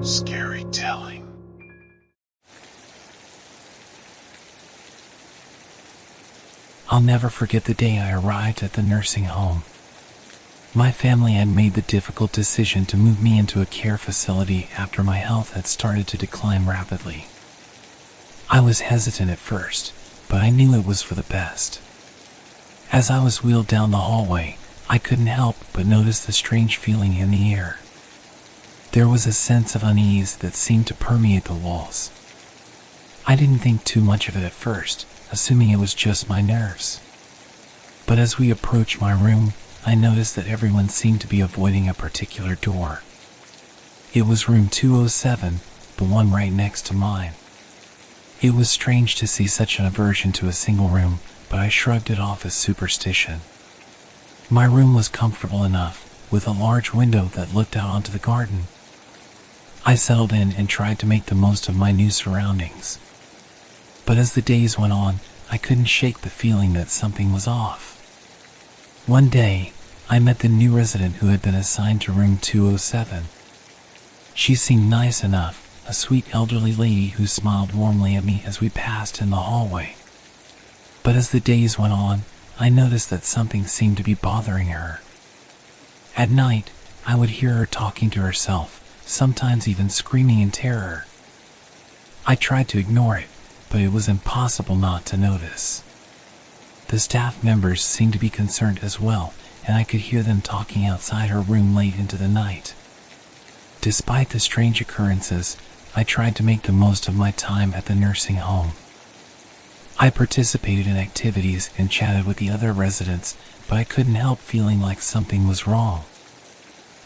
Scary telling. I'll never forget the day I arrived at the nursing home. My family had made the difficult decision to move me into a care facility after my health had started to decline rapidly. I was hesitant at first, but I knew it was for the best. As I was wheeled down the hallway, I couldn't help but notice the strange feeling in the air. There was a sense of unease that seemed to permeate the walls. I didn't think too much of it at first, assuming it was just my nerves. But as we approached my room, I noticed that everyone seemed to be avoiding a particular door. It was room 207, the one right next to mine. It was strange to see such an aversion to a single room, but I shrugged it off as superstition. My room was comfortable enough, with a large window that looked out onto the garden. I settled in and tried to make the most of my new surroundings. But as the days went on, I couldn't shake the feeling that something was off. One day, I met the new resident who had been assigned to room 207. She seemed nice enough, a sweet elderly lady who smiled warmly at me as we passed in the hallway. But as the days went on, I noticed that something seemed to be bothering her. At night, I would hear her talking to herself, sometimes even screaming in terror. I tried to ignore it, but it was impossible not to notice. The staff members seemed to be concerned as well, and I could hear them talking outside her room late into the night. Despite the strange occurrences, I tried to make the most of my time at the nursing home. I participated in activities and chatted with the other residents, but I couldn't help feeling like something was wrong.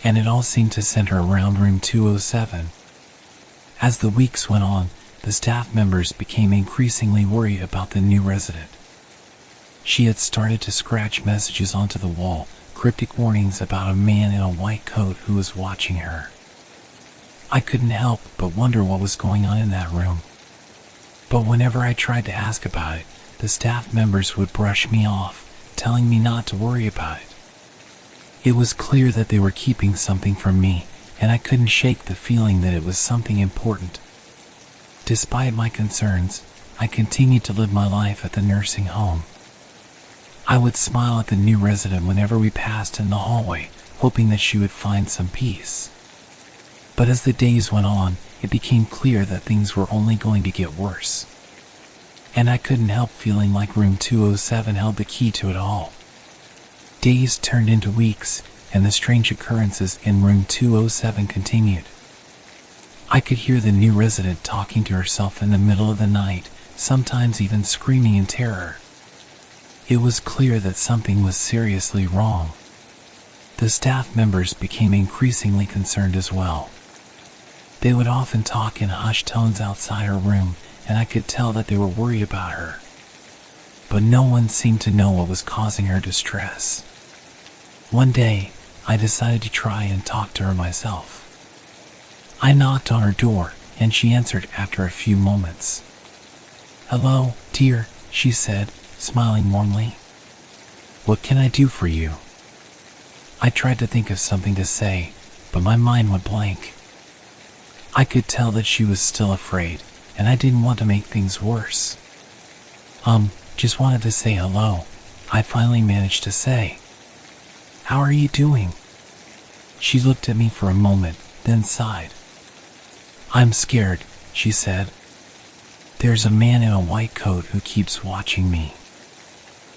And it all seemed to center around room 207. As the weeks went on, the staff members became increasingly worried about the new resident. She had started to scratch messages onto the wall, cryptic warnings about a man in a white coat who was watching her. I couldn't help but wonder what was going on in that room. But whenever I tried to ask about it, the staff members would brush me off, telling me not to worry about it. It was clear that they were keeping something from me, and I couldn't shake the feeling that it was something important. Despite my concerns, I continued to live my life at the nursing home. I would smile at the new resident whenever we passed in the hallway, hoping that she would find some peace. But as the days went on, it became clear that things were only going to get worse. And I couldn't help feeling like room 207 held the key to it all. Days turned into weeks, and the strange occurrences in room 207 continued. I could hear the new resident talking to herself in the middle of the night, sometimes even screaming in terror. It was clear that something was seriously wrong. The staff members became increasingly concerned as well. They would often talk in hushed tones outside her room, and I could tell that they were worried about her. But no one seemed to know what was causing her distress. One day, I decided to try and talk to her myself. I knocked on her door, and she answered after a few moments. "Hello, dear," she said, smiling warmly. "What can I do for you?" I tried to think of something to say, but my mind went blank. I could tell that she was still afraid, and I didn't want to make things worse. Just wanted to say hello," I finally managed to say. "How are you doing?" She looked at me for a moment, then sighed. "I'm scared," she said. "There's a man in a white coat who keeps watching me.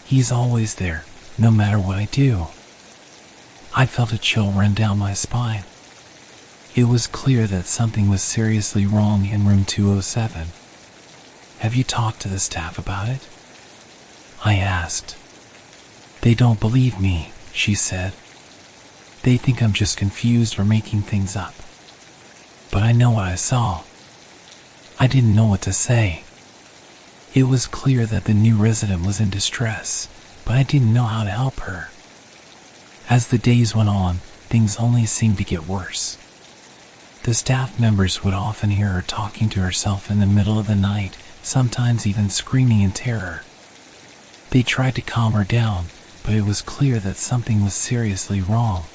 He's always there, no matter what I do." I felt a chill run down my spine. It was clear that something was seriously wrong in room 207. "Have you talked to the staff about it?" I asked. "They don't believe me," she said. "They think I'm just confused or making things up. But I know what I saw." I didn't know what to say. It was clear that the new resident was in distress, but I didn't know how to help her. As the days went on, things only seemed to get worse. The staff members would often hear her talking to herself in the middle of the night, sometimes even screaming in terror. They tried to calm her down, but it was clear that something was seriously wrong.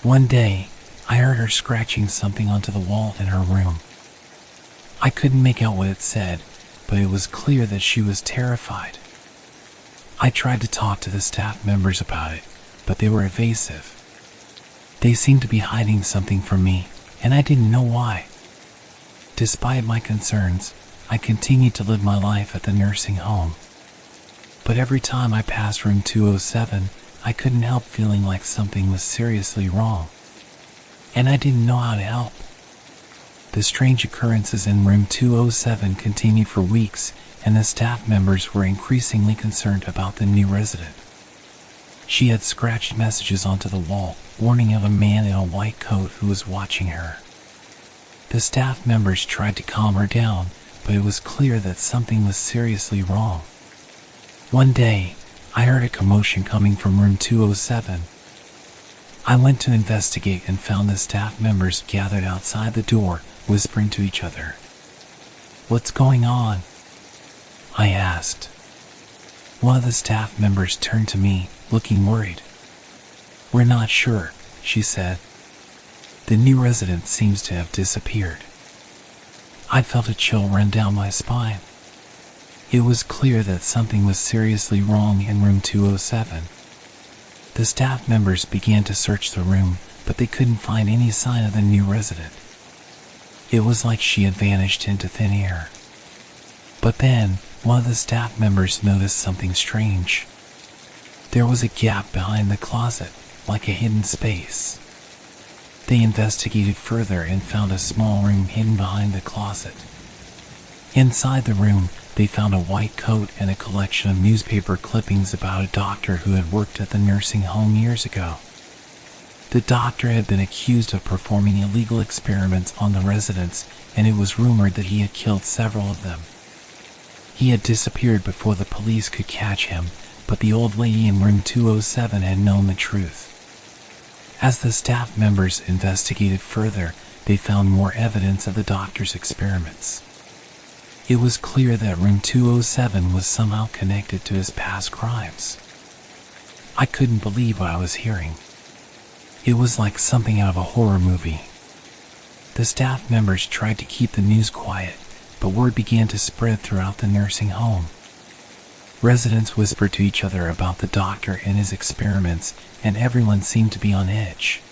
One day, I heard her scratching something onto the wall in her room. I couldn't make out what it said, but it was clear that she was terrified. I tried to talk to the staff members about it, but they were evasive. They seemed to be hiding something from me, and I didn't know why. Despite my concerns, I continued to live my life at the nursing home. But every time I passed room 207, I couldn't help feeling like something was seriously wrong. And I didn't know how to help. The strange occurrences in room 207 continued for weeks, and the staff members were increasingly concerned about the new resident. She had scratched messages onto the wall, warning of a man in a white coat who was watching her. The staff members tried to calm her down, but it was clear that something was seriously wrong. One day, I heard a commotion coming from room 207. I went to investigate and found the staff members gathered outside the door, whispering to each other. "What's going on?" I asked. One of the staff members turned to me, looking worried. "We're not sure," she said. "The new resident seems to have disappeared." I felt a chill run down my spine. It was clear that something was seriously wrong in room 207. The staff members began to search the room, but they couldn't find any sign of the new resident. It was like she had vanished into thin air. But then, one of the staff members noticed something strange. There was a gap behind the closet, like a hidden space. They investigated further and found a small room hidden behind the closet. Inside the room, they found a white coat and a collection of newspaper clippings about a doctor who had worked at the nursing home years ago. The doctor had been accused of performing illegal experiments on the residents, and it was rumored that he had killed several of them. He had disappeared before the police could catch him, but the old lady in room 207 had known the truth. As the staff members investigated further, they found more evidence of the doctor's experiments. It was clear that room 207 was somehow connected to his past crimes. I couldn't believe what I was hearing. It was like something out of a horror movie. The staff members tried to keep the news quiet, but word began to spread throughout the nursing home. Residents whispered to each other about the doctor and his experiments, and everyone seemed to be on edge.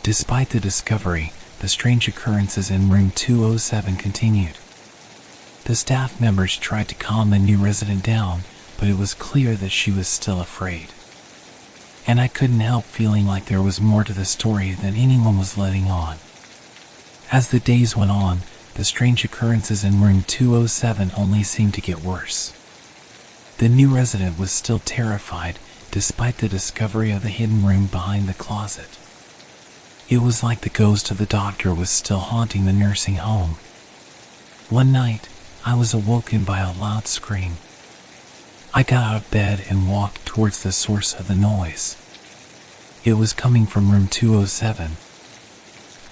Despite the discovery, the strange occurrences in room 207 continued. The staff members tried to calm the new resident down, but it was clear that she was still afraid. And I couldn't help feeling like there was more to the story than anyone was letting on. As the days went on, the strange occurrences in room 207 only seemed to get worse. The new resident was still terrified, despite the discovery of the hidden room behind the closet. It was like the ghost of the doctor was still haunting the nursing home. One night, I was awoken by a loud scream. I got out of bed and walked towards the source of the noise. It was coming from room 207.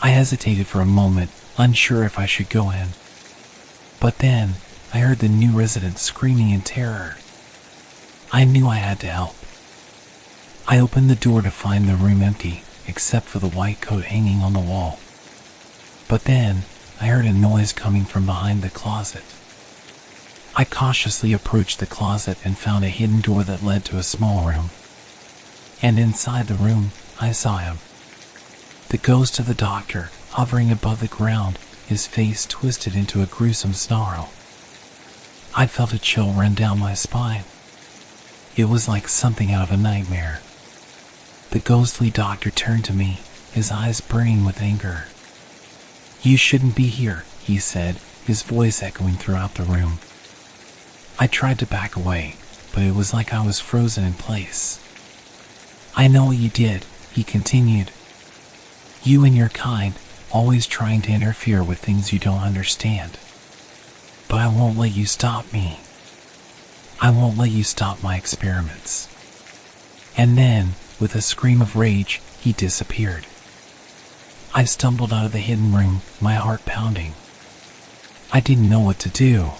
I hesitated for a moment, unsure if I should go in. But then, I heard the new resident screaming in terror. I knew I had to help. I opened the door to find the room empty, except for the white coat hanging on the wall. But then, I heard a noise coming from behind the closet. I cautiously approached the closet and found a hidden door that led to a small room. And inside the room, I saw him. The ghost of the doctor, hovering above the ground, his face twisted into a gruesome snarl. I felt a chill run down my spine. It was like something out of a nightmare. The ghostly doctor turned to me, his eyes burning with anger. "You shouldn't be here," he said, his voice echoing throughout the room. I tried to back away, but it was like I was frozen in place. "I know what you did," he continued. "You and your kind, always trying to interfere with things you don't understand. But I won't let you stop me. I won't let you stop my experiments." And then, with a scream of rage, he disappeared. I stumbled out of the hidden room, my heart pounding. I didn't know what to do.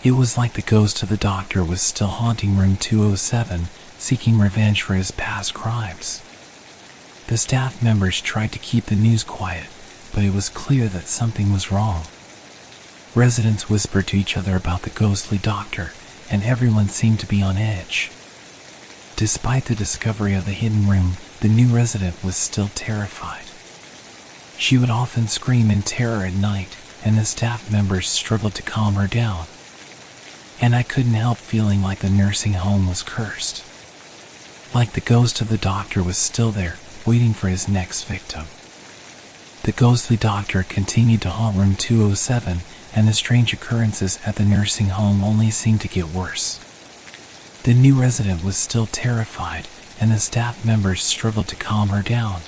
It was like the ghost of the doctor was still haunting room 207, seeking revenge for his past crimes. The staff members tried to keep the news quiet, but it was clear that something was wrong. Residents whispered to each other about the ghostly doctor, and everyone seemed to be on edge. Despite the discovery of the hidden room, the new resident was still terrified. She would often scream in terror at night, and the staff members struggled to calm her down. And I couldn't help feeling like the nursing home was cursed. Like the ghost of the doctor was still there, waiting for his next victim. The ghostly doctor continued to haunt room 207, and the strange occurrences at the nursing home only seemed to get worse. The new resident was still terrified, and the staff members struggled to calm her down.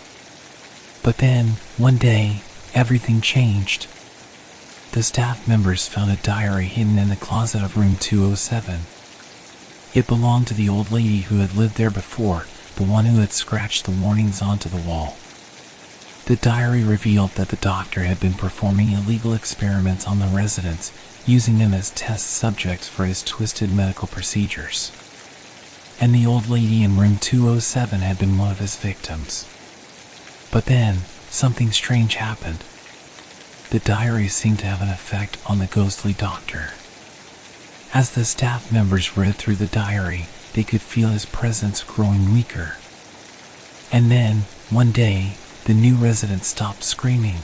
But then, one day, everything changed. The staff members found a diary hidden in the closet of room 207. It belonged to the old lady who had lived there before, the one who had scratched the warnings onto the wall. The diary revealed that the doctor had been performing illegal experiments on the residents, using them as test subjects for his twisted medical procedures. And the old lady in room 207 had been one of his victims. But then, something strange happened. The diary seemed to have an effect on the ghostly doctor. As the staff members read through the diary, they could feel his presence growing weaker. And then, one day, the new resident stopped screaming.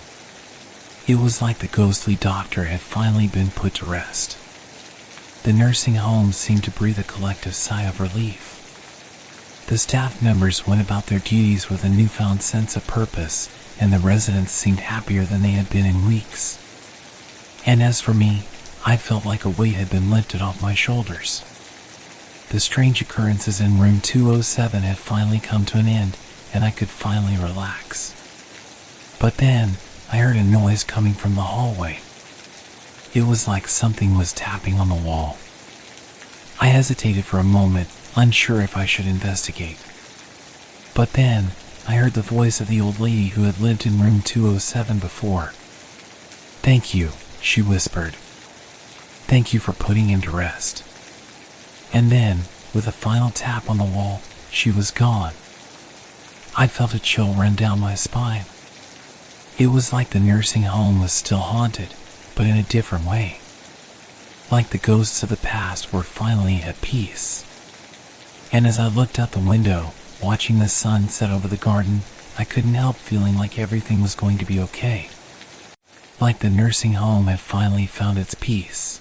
It was like the ghostly doctor had finally been put to rest. The nursing home seemed to breathe a collective sigh of relief. The staff members went about their duties with a newfound sense of purpose, and the residents seemed happier than they had been in weeks. And as for me, I felt like a weight had been lifted off my shoulders. The strange occurrences in room 207 had finally come to an end, and I could finally relax. But then, I heard a noise coming from the hallway. It was like something was tapping on the wall. I hesitated for a moment, unsure if I should investigate. But then, I heard the voice of the old lady who had lived in room 207 before. "Thank you," she whispered. "Thank you for putting him to rest." And then, with a final tap on the wall, she was gone. I felt a chill run down my spine. It was like the nursing home was still haunted, but in a different way. Like the ghosts of the past were finally at peace. And as I looked out the window, watching the sun set over the garden, I couldn't help feeling like everything was going to be okay. Like the nursing home had finally found its peace.